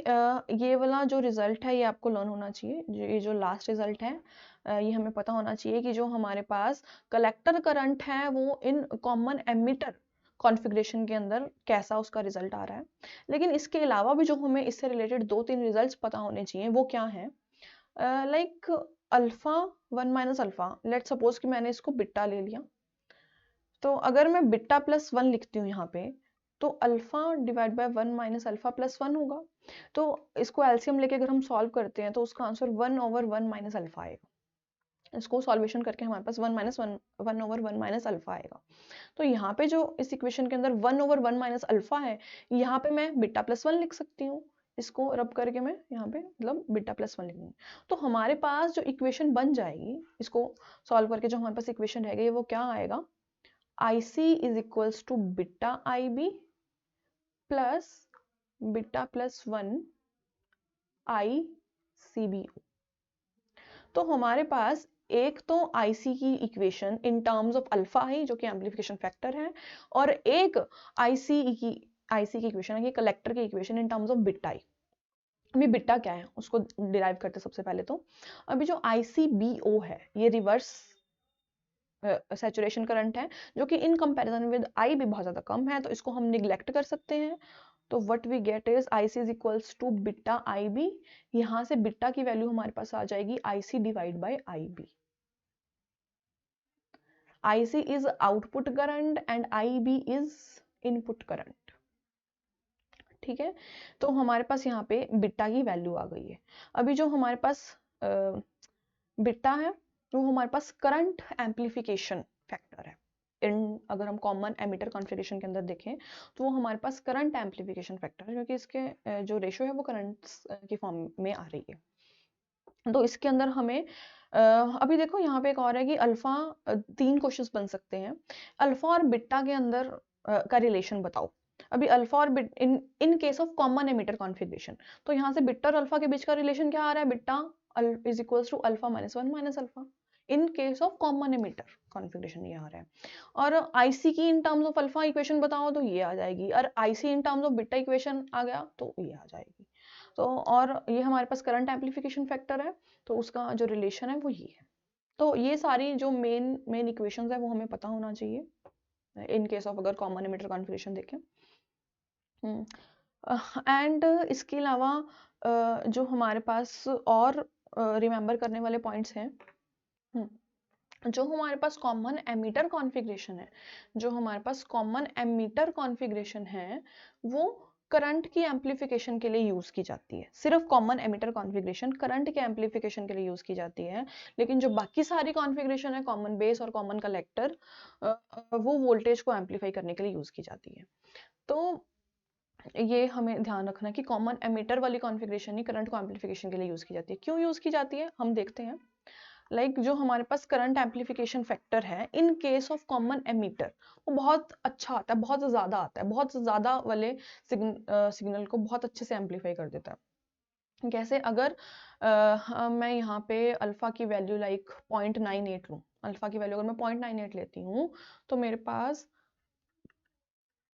ये वाला जो रिजल्ट है ये आपको लर्न होना चाहिए। ये जो लास्ट रिजल्ट है ये हमें पता होना चाहिए कि जो हमारे पास कलेक्टर करंट है वो इन कॉमन एमिटर कॉन्फ़िगरेशन के अंदर कैसा उसका रिजल्ट आ रहा है। लेकिन इसके अलावा भी जो हमें इससे रिलेटेड 2-3 रिजल्ट्स पता होने चाहिए, वो क्या है, like alpha 1 minus alpha, let suppose कि मैंने इसको बिट्टा ले लिया, तो अगर मैं बिट्टा प्लस 1 लिखती हूँ यहाँ पे, तो alpha divide by 1 minus alpha plus 1 होगा। तो इसको एलसीएम लेके अगर हम सॉल्व करते हैं तो उसका आंसर 1/1 माइनस अल्फा आएगा। इसको सॉल्वेशन करके हमारे पास 1/1 माइनस अल्फा आएगा। तो यहाँ पे जो इस इक्वेशन के अंदर 1/1 माइनस अल्फा है, यहाँ पे मैं बिट्टा प्लस 1 लिख सकती हूँ। इसको रब करके मैं यहाँ पे मतलब बिट्टा प्लस 1 लिखूंगी। तो हमारे पास जो इक्वेशन बन जाएगी, इसको सॉल्व करके जो हमारे पास इक्वेशन रहेगी वो क्या आएगा, IC is equals to beta IB plus beta plus 1 ICBO। तो हमारे पास एक तो IC की equation in terms of alpha है जो कि एम्प्लीफिकेशन फैक्टर है, और एक IC की इक्वेशन है कि कलेक्टर की equation in terms of beta I. अभी बिट्टा क्या है उसको डिराइव करते सबसे पहले। तो अभी जो ICBO है ये रिवर्स सैचुरेशन करंट है जो कि इन कंपैरिजन विद आई भी बहुत ज्यादा कम है, तो इसको हम निग्लेक्ट कर सकते हैं। तो what we get is IC is equals to beta IB। यहां से बिट्टा की वैल्यू हमारे पास आ जाएगी IC divide by IB। IC is output current and IB is input current. ठीक है, तो हमारे पास यहाँ पे बिट्टा की वैल्यू आ गई है। अभी जो हमारे पास बिट्टा है वो हमारे पास करंट एम्प्लीफिकेशन फैक्टर है। अगर हम कॉमन एमिटर कॉन्फ़िगरेशन के अंदर देखें तो वो हमारे पास करंट एम्प्लीफिकेशन फैक्टर है, क्योंकि इसके जो रेशियो है वो करंट्स की फॉर्म में आ रही है। तो इसके अंदर हमें अभी देखो यहाँ पे एक और है कि अल्फा 3 क्वेश्चंस बन सकते हैं। अल्फा और बिट्टा के अंदर का रिलेशन बताओ। अभी अल्फा और इन case of common emitter configuration, तो यहाँ से बिट्टा और अल्फा के बीच का रिलेशन क्या आ रहा है, beta is equals to alpha minus 1 minus alpha in case of common emitter configuration, ये आ रहा है। और आईसी की in terms of alpha equation बताओ तो ये आ जाएगी, और IC in terms of beta equation आ गया तो ये आ जाएगी। तो और ये हमारे पास करंट एम्प्लीफिकेशन फैक्टर है, तो उसका जो रिलेशन है वो ये है। तो ये सारी जो मेन इक्वेशंस है वो हमें पता होना चाहिए इन केस ऑफ अगर कॉमन एमिटर कॉन्फ़िगरेशन देखें। एंड इसके अलावा जो हमारे पास और रिमेंबर करने वाले पॉइंट्स हैं, जो हमारे पास कॉमन एमिटर कॉन्फ़िगरेशन है, जो हमारे पास कॉमन एमिटर कॉन्फ़िगरेशन है वो करंट की एम्प्लीफिकेशन के लिए यूज की जाती है। सिर्फ कॉमन एमिटर कॉन्फ़िगरेशन करंट के एम्प्लीफिकेशन के लिए यूज की जाती है, लेकिन जो बाकी सारी कॉन्फ़िगरेशन है, कॉमन बेस और कॉमन कलेक्टर, वो वोल्टेज को एम्प्लीफाई करने के लिए यूज की जाती है। तो ये हमें ध्यान रखना है कि कॉमन एमिटर वाली कॉन्फ़िगरेशन ही करंट को एम्प्लीफिकेशन के लिए यूज की जाती है। क्यों यूज की जाती है हम देखते हैं। लाइक जो हमारे पास करंट एम्प्लीफिकेशन फैक्टर है इन केस ऑफ कॉमन एमिटर, वो बहुत अच्छा आता है, बहुत ज़्यादा आता है, बहुत ज़्यादा वाले सिग्नल को बहुत अच्छे से एम्प्लीफाई कर देता है। कैसे, अगर मैं यहाँ पे अल्फा की वैल्यू लाइक 0.98 लूँ, अल्फा की वैल्यू अगर मैं 0.98 लेती हूँ तो मेरे पास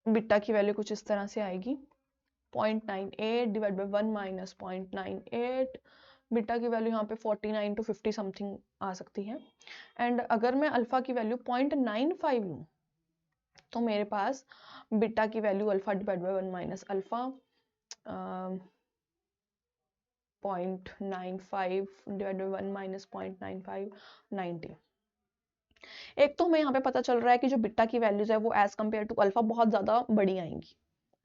बिट्टा की वैल्यू कुछ इस तरह से आएगी, 0.98 डिवाइड बाई 1 माइनस 0.98। बिट्टा की वैल्यू यहाँ पे 49 to 50 समथिंग आ सकती है। एंड अगर मैं अल्फा की वैल्यू 0.95 लूँ तो मेरे पास बिट्टा की value alpha divide by 1 minus alpha 0.95 divide by 1 minus 0.95 90। एक तो हमें यहाँ पे पता चल रहा है कि जो बिट्टा की वैल्यूज है वो एज कम्पेयर टू अल्फा बहुत ज़्यादा बड़ी आएंगी,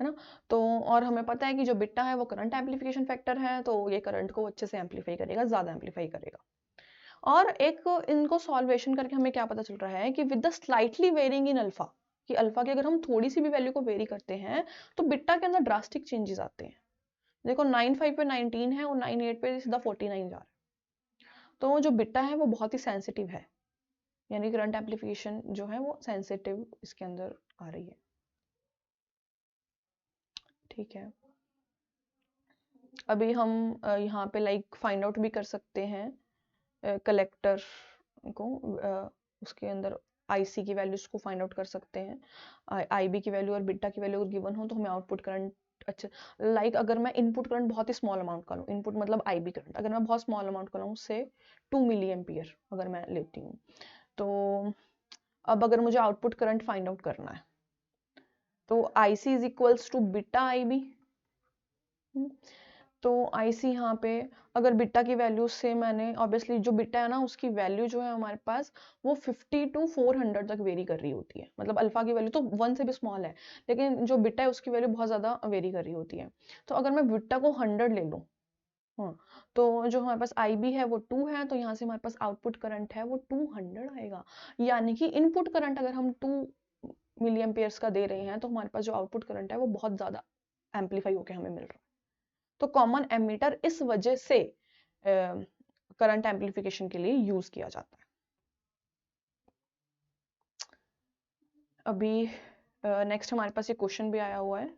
है ना। तो और हमें पता है कि जो बिट्टा है वो करंट एम्प्लीफिकेशन फैक्टर है, तो ये करंट को अच्छे से एम्प्लीफाई करेगा, ज़्यादा एम्प्लीफाई करेगा। और एक इनको सॉल्वेशन करके हमें क्या पता चल रहा है कि with the slightly varying in alpha, कि अल्फा की अगर हम थोड़ी सी भी वैल्यू को वेरी करते हैं तो बीटा के अंदर ड्रास्टिक चेंजेस आते हैं। देखो 9.5 पे 19 है और 9.8 पे सीधा 49 जा रहा है। तो जो बीटा है वो बहुत ही सेंसिटिव है, यानी करंट एम्पलीफिकेशन जो है वो सेंसिटिव इसके अंदर आ रही है। ठीक है, अभी हम यहाँ पे लाइक फाइंड आउट भी कर सकते हैं कलेक्टर को, उसके अंदर आईसी की वैल्यूज को फाइंड आउट कर सकते हैं। आईबी की वैल्यू और बीटा की वैल्यू अगर गिवन हो तो हमें आउटपुट करंट, अच्छा लाइक अगर मैं इनपुट करंट बहुत ही स्मॉल अमाउंट का लूँ, इनपुट मतलब आईबी करंट अगर मैं बहुत स्मॉल अमाउंट का लूँ से 2 मिली एम्पियर अगर मैं लेती हूँ, तो अब अगर मुझे आउटपुट करंट फाइंड आउट करना है तो IC is equals to beta IB. तो आईसी यहाँ पे अगर बीटा की वैल्यू से मैंने ऑब्वियसली जो बीटा है ना उसकी वैल्यू जो है हमारे पास वो 50 to 400 तक वेरी कर रही होती है। मतलब अल्फा की वैल्यू तो 1 से भी स्मॉल है, लेकिन जो बीटा है उसकी वैल्यू बहुत ज़्यादा वेरी कर रही होती है। तो अगर मैं बीटा को 100 ले लूँ, हाँ, तो जो हमारे पास IB है वो 2 है, तो यहाँ से हमारे पास आउटपुट करंट है वो 200 आएगा। यानी कि इनपुट करंट अगर हम 2 मिली एम्पियर्स का दे रहे हैं तो हमारे पास जो आउटपुट करंट है वो बहुत ज़्यादा एम्पलीफाई होकर हमें मिल रहा है। तो कॉमन एमीटर इस वजह से करंट एम्पलीफिकेशन के लिए यूज किया जाता है। अभी नेक्स्ट हमारे पास ये क्वेश्चन भी आया हुआ है,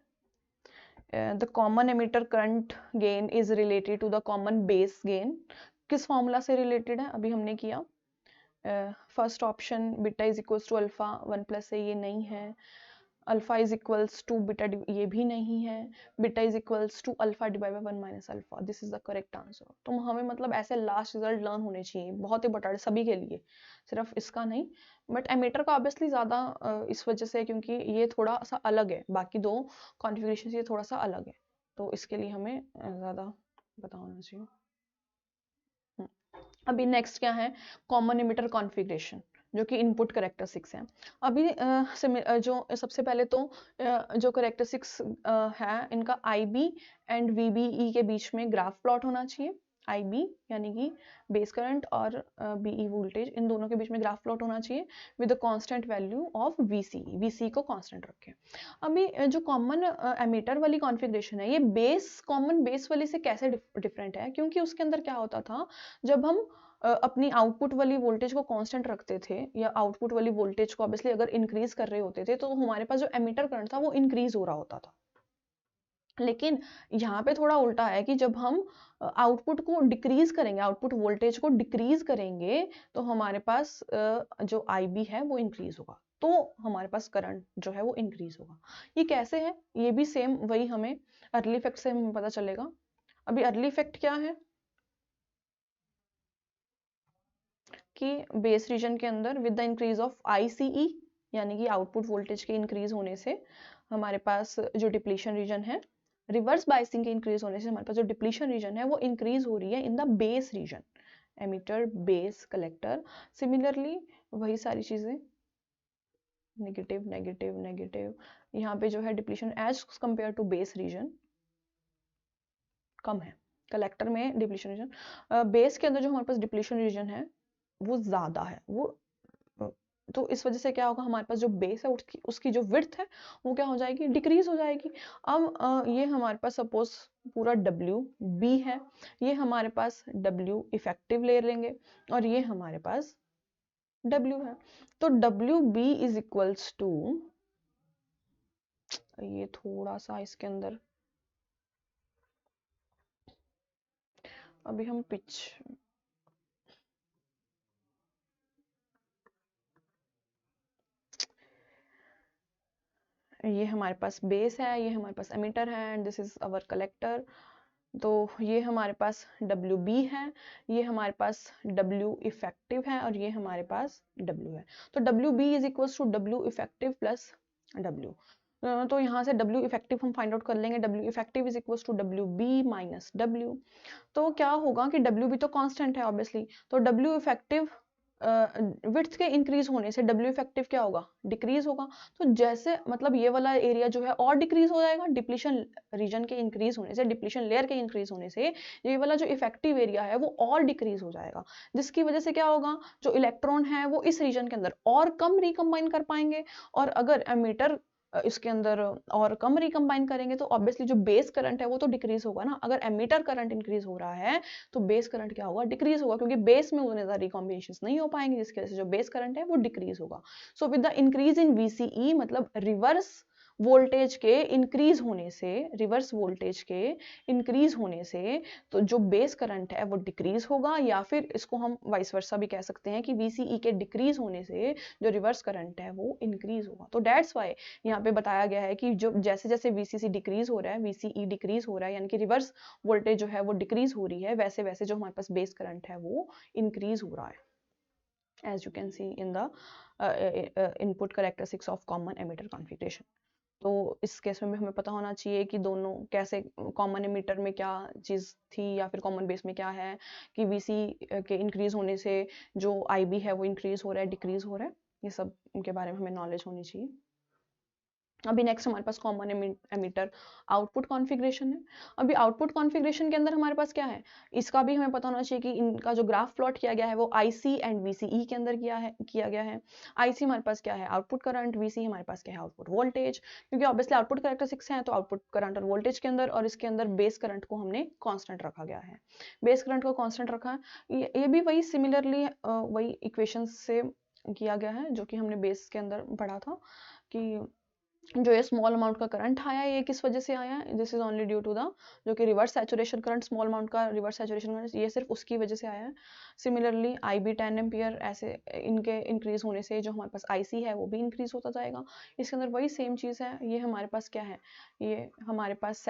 the common emitter current gain is related to the common base gain. किस फॉर्मूला से रिलेटेड है अभी हमने किया, first option beta is equals to alpha 1 plus है, ये नहीं है। Alpha is equals to beta, ये भी नहीं है। Beta is equals to alpha divide by 1 minus alpha, this is the correct answer. तो हमें मतलब ऐसे लास्ट रिजल्ट लर्न होने चाहिए, बहुत ही बटाटे सभी के लिए, सिर्फ इसका नहीं। बट एमीटर का ऑब्वियसली ज़्यादा इस वजह से क्योंकि ये थोड़ा सा अलग है, बाकी दो कॉन्फ़िगरेशन से ये थोड़ा सा अलग है, तो इसके लिए हमें ज़्यादा पता होना चाहिए। अभी नेक्स्ट क्या है, कॉमन एमिटर कॉन्फ़िगरेशन, जो कि इनपुट करेक्टरिस्टिक्स हैं। अभी जो सबसे पहले तो जो करेक्टरिस्टिक्स है इनका IB एंड VBE के बीच में ग्राफ प्लॉट होना चाहिए। IB यानी कि बेस करंट और BE वोल्टेज, इन दोनों के बीच में ग्राफ प्लॉट होना चाहिए with the constant value of VCE को कांस्टेंट रखें। अभी जो कॉमन एमीटर वाली कॉन्फ़िगरेशन है ये बेस कॉमन बेस वाली से कैसे डिफरेंट है, क्योंकि उसके अंदर क्या होता था, जब हम अपनी आउटपुट वाली वोल्टेज को कांस्टेंट रखते थे या आउटपुट वाली वोल्टेज को ऑब्वियसली अगर इंक्रीज कर रहे होते थे तो हमारे पास जो एमीटर करंट था वो इंक्रीज हो रहा होता था। लेकिन यहाँ पे थोड़ा उल्टा है कि जब हम आउटपुट को डिक्रीज करेंगे, आउटपुट वोल्टेज को डिक्रीज करेंगे तो हमारे पास जो IB है वो इंक्रीज होगा, तो हमारे पास करंट जो है वो इंक्रीज होगा। ये कैसे है, ये भी सेम वही हमें अर्ली इफेक्ट से हमें पता चलेगा। अभी अर्ली इफेक्ट क्या है कि बेस रीजन के अंदर with the increase of ICE यानी कि आउटपुट वोल्टेज के इंक्रीज होने से हमारे पास जो डिप्लीशन रीजन है, रिवर्स बायसिंग के इंक्रीज होने से हमारे पास जो डिप्लीशन रीजन है वो इंक्रीज हो रही है in the base reason, emitter base collector. Similarly वही सारी चीजें, नेगेटिव नेगेटिव नेगेटिव, यहाँ पे जो है depletion as compare to base region कम है, कलेक्टर में डिप्लीशन रीजन, बेस के अंदर जो हमारे पास डिप्लीशन रीजन है वो ज्यादा है। वो तो इस वजह से क्या होगा, हमारे पास जो बेस है उसकी जो विड्थ है वो क्या हो जाएगी, डिक्रीज हो जाएगी। अब ये हमारे पास सपोज पूरा WB है, ये हमारे पास W इफेक्टिव ले लेंगे और ये हमारे पास W है, तो WB इज इक्वल्स टू, ये थोड़ा सा इसके अंदर अभी हम पिच, ये हमारे पास बेस है, ये हमारे पास एमिटर है and this is our collector. तो ये हमारे पास WB है, ये हमारे पास W इफेक्टिव है और ये हमारे पास W है। तो WB is equal to W effective plus W। तो यहाँ से W इफेक्टिव हम फाइंड आउट कर लेंगे, W effective is equal to WB minus W। तो क्या होगा कि WB तो कांस्टेंट है ऑब्वियसली, तो W इफेक्टिव विड्थ के इंक्रीज होने से डब्ल्यू इफेक्टिव क्या होगा, डिक्रीज होगा। तो जैसे मतलब ये वाला एरिया जो है और डिक्रीज हो जाएगा, डिप्लीशन रीजन के इंक्रीज होने से, डिप्लीशन लेयर के इंक्रीज होने से ये वाला जो इफेक्टिव एरिया है वो और डिक्रीज हो जाएगा, जिसकी वजह से क्या होगा, जो इलेक्ट्रॉन है वो इस रीजन के अंदर और कम रिकम्बाइन कर पाएंगे। और अगर एमीटर इसके अंदर और कम रिकम्बाइन करेंगे तो ऑब्वियसली जो बेस करंट है वो तो डिक्रीज होगा ना। अगर एमीटर करंट इंक्रीज हो रहा है तो बेस करंट क्या होगा, डिक्रीज होगा, क्योंकि बेस में उतने ज्यादा रिकॉम्बिनेशंस नहीं हो पाएंगे, जिसकी वजह से जो बेस करंट है वो डिक्रीज होगा। So with the increase in VCE मतलब रिवर्स वोल्टेज के इंक्रीज होने से, रिवर्स वोल्टेज के इंक्रीज होने से तो जो बेस करंट है वो डिक्रीज होगा, या फिर इसको हम वाइस वर्सा भी कह सकते हैं कि VCE के डिक्रीज होने से जो रिवर्स करंट है वो इंक्रीज होगा। तो दैट्स वाई यहाँ पे बताया गया है कि जो जैसे जैसे VCC डिक्रीज हो रहा है, VCE डिक्रीज हो रहा है, यानी कि रिवर्स वोल्टेज जो है वो डिक्रीज हो रही है, वैसे वैसे जो हमारे पास बेस करंट है वो इंक्रीज हो रहा है, as you can see in the input characteristics of common emitter configuration। तो इस केस में भी हमें पता होना चाहिए कि दोनों कैसे, कॉमन एमिटर में क्या चीज़ थी या फिर कॉमन बेस में क्या है, कि VC के इंक्रीज होने से जो IB है वो इंक्रीज हो रहा है, डिक्रीज हो रहा है, ये सब इनके बारे में हमें नॉलेज होनी चाहिए। अभी नेक्स्ट हमारे पास कॉमन एमिटर आउटपुट कॉन्फ़िगरेशन है। अभी आउटपुट कॉन्फ़िगरेशन के अंदर हमारे पास क्या है, इसका भी हमें पता होना चाहिए कि इनका जो ग्राफ प्लॉट किया गया है वो IC एंड VCE के अंदर किया गया है। IC हमारे पास क्या है, आउटपुट करंट, VCE हमारे पास क्या है, आउटपुट वोल्टेज, क्योंकि ऑब्वियसली आउटपुट कैरेक्टरिस्टिक्स हैं तो आउटपुट करंट और वोल्टेज के अंदर, और इसके अंदर बेस करंट को हमने कांस्टेंट रखा गया है, बेस करंट को कांस्टेंट रखा है। ये भी वही सिमिलरली वही इक्वेशंस से किया गया है जो कि हमने बेस के अंदर पढ़ा था, कि जो ये स्मॉल अमाउंट का करंट आया है ये किस वजह से आया है, this is only due to the जो कि reverse saturation current, small amount का रिवर्स सैचुरेशन करंट, ये सिर्फ उसकी वजह से आया है। सिमिलरली IB 10 एम्पियर ऐसे इनके इंक्रीज होने से जो हमारे पास IC है वो भी इंक्रीज होता जाएगा। इसके अंदर वही सेम चीज़ है, ये हमारे पास क्या है, ये हमारे पास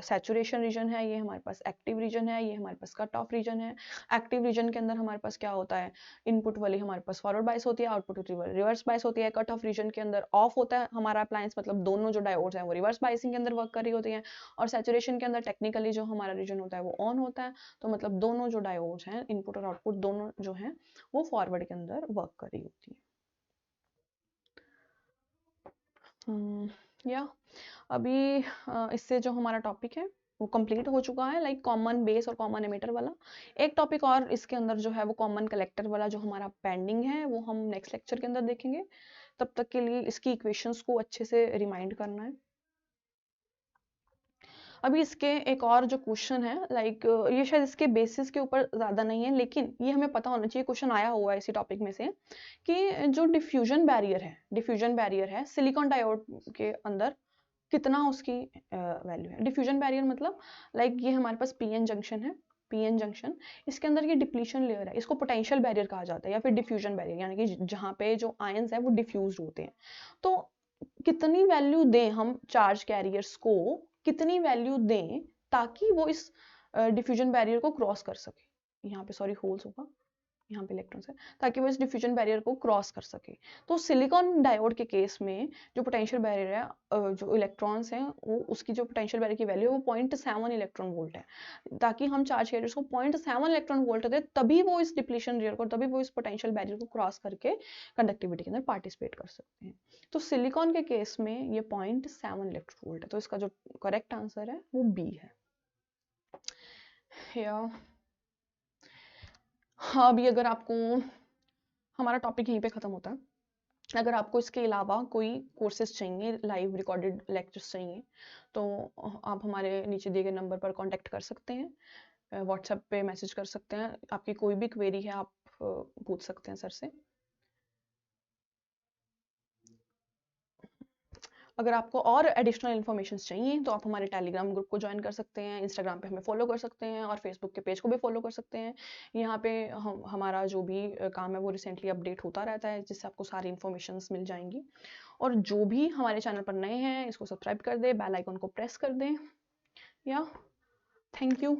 सैचुरेशन रीजन है, ये हमारे पास एक्टिव रीजन है, ये हमारे पास कट ऑफ रीजन है। एक्टिव रीजन के अंदर हमारे पास क्या होता है, इनपुट वाली हमारे पास फॉरवर्ड बायस होती है, आउटपुट रिवर्स बायस होती है। कट ऑफ रीजन के अंदर ऑफ होता है हमारा अप्लायंस, मतलब दोनों जो डायोड्स हैं वो रिवर्स बायसिंग के अंदर वर्क कर रही होती हैं, और सैचुरेशन के अंदर टेक्निकली जो हमारा रीजन होता है वो ऑन होता है। तो मतलब दोनों जो डायोड्स हैं, इनपुट और आउटपुट दोनों जो हैं वो फॉरवर्ड के अंदर वर्क कर रही होती है। या अभी इससे जो हमारा टॉपिक है वो कंप्लीट हो चुका है, लाइक कॉमन बेस और कॉमन एमिटर वाला। एक टॉपिक और इसके अंदर जो है वो कॉमन कलेक्टर वाला जो हमारा पेंडिंग है वो हम नेक्स्ट लेक्चर के अंदर देखेंगे। तब तक के लिए इसकी इक्वेशंस को अच्छे से रिमाइंड करना है। अभी इसके एक और जो क्वेश्चन है, लाइक ये शायद इसके बेसिस के ऊपर ज़्यादा नहीं है, लेकिन ये हमें पता होना चाहिए, क्वेश्चन आया हुआ है इसी टॉपिक में से, कि जो डिफ्यूजन बैरियर है सिलिकॉन डायोड के अंदर कितना उसकी वैल्यू है। डिफ्यूजन बैरियर मतलब लाइक ये हमारे पास PN जंक्शन है, PN जंक्शन, इसके अंदर ये डिप्लीशन लेयर है, इसको पोटेंशियल बैरियर कहा जाता है या फिर डिफ्यूजन बैरियर, यानी कि जहाँ पे जो आयंस है वो डिफ्यूज होते हैं। तो कितनी वैल्यू दें हम चार्ज कैरियर्स को, कितनी वैल्यू दें ताकि वो इस डिफ्यूजन बैरियर को क्रॉस कर सके, यहाँ पे सॉरी होल्स होगा, यहाँ पे इलेक्ट्रॉन्स है, ताकि वो इस डिफ्यूजन बैरियर को क्रॉस कर सके। तो सिलिकॉन डायोड के केस में जो पोटेंशियल बैरियर है, जो इलेक्ट्रॉन्स हैं वो उसकी जो पोटेंशियल बैरियर की वैल्यू है वो 0.7 इलेक्ट्रॉन वोल्ट है, ताकि हम चार्ज कैरियर्स को 0.7 इलेक्ट्रॉन वोल्ट दे तभी वो इस डिप्लीशन लेयर को, तभी वो इस पोटेंशियल बैरियर को क्रॉस करके कंडक्टिविटी के अंदर पार्टिसिपेट कर सकते हैं। तो सिलिकॉन के केस में ये 0.7 इलेक्ट्रॉन वोल्ट है, तो इसका जो करेक्ट आंसर है वो B है। हाँ, अभी अगर आपको हमारा टॉपिक यहीं पे ख़त्म होता है। अगर आपको इसके अलावा कोई कोर्सेज चाहिए, लाइव रिकॉर्डेड लेक्चर्स चाहिए, तो आप हमारे नीचे दिए गए नंबर पर कांटेक्ट कर सकते हैं, व्हाट्सएप पे मैसेज कर सकते हैं, आपकी कोई भी क्वेरी है आप पूछ सकते हैं सर से। अगर आपको और एडिशनल इन्फॉर्मेशन चाहिए तो आप हमारे टेलीग्राम ग्रुप को ज्वाइन कर सकते हैं, इंस्टाग्राम पे हमें फॉलो कर सकते हैं, और फेसबुक के पेज को भी फॉलो कर सकते हैं। यहाँ पे हमारा जो भी काम है वो रिसेंटली अपडेट होता रहता है, जिससे आपको सारी इन्फॉर्मेशन मिल जाएंगी। और जो भी हमारे चैनल पर नए हैं इसको सब्सक्राइब कर दें, बेल आइकन को प्रेस कर दें। या थैंक यू।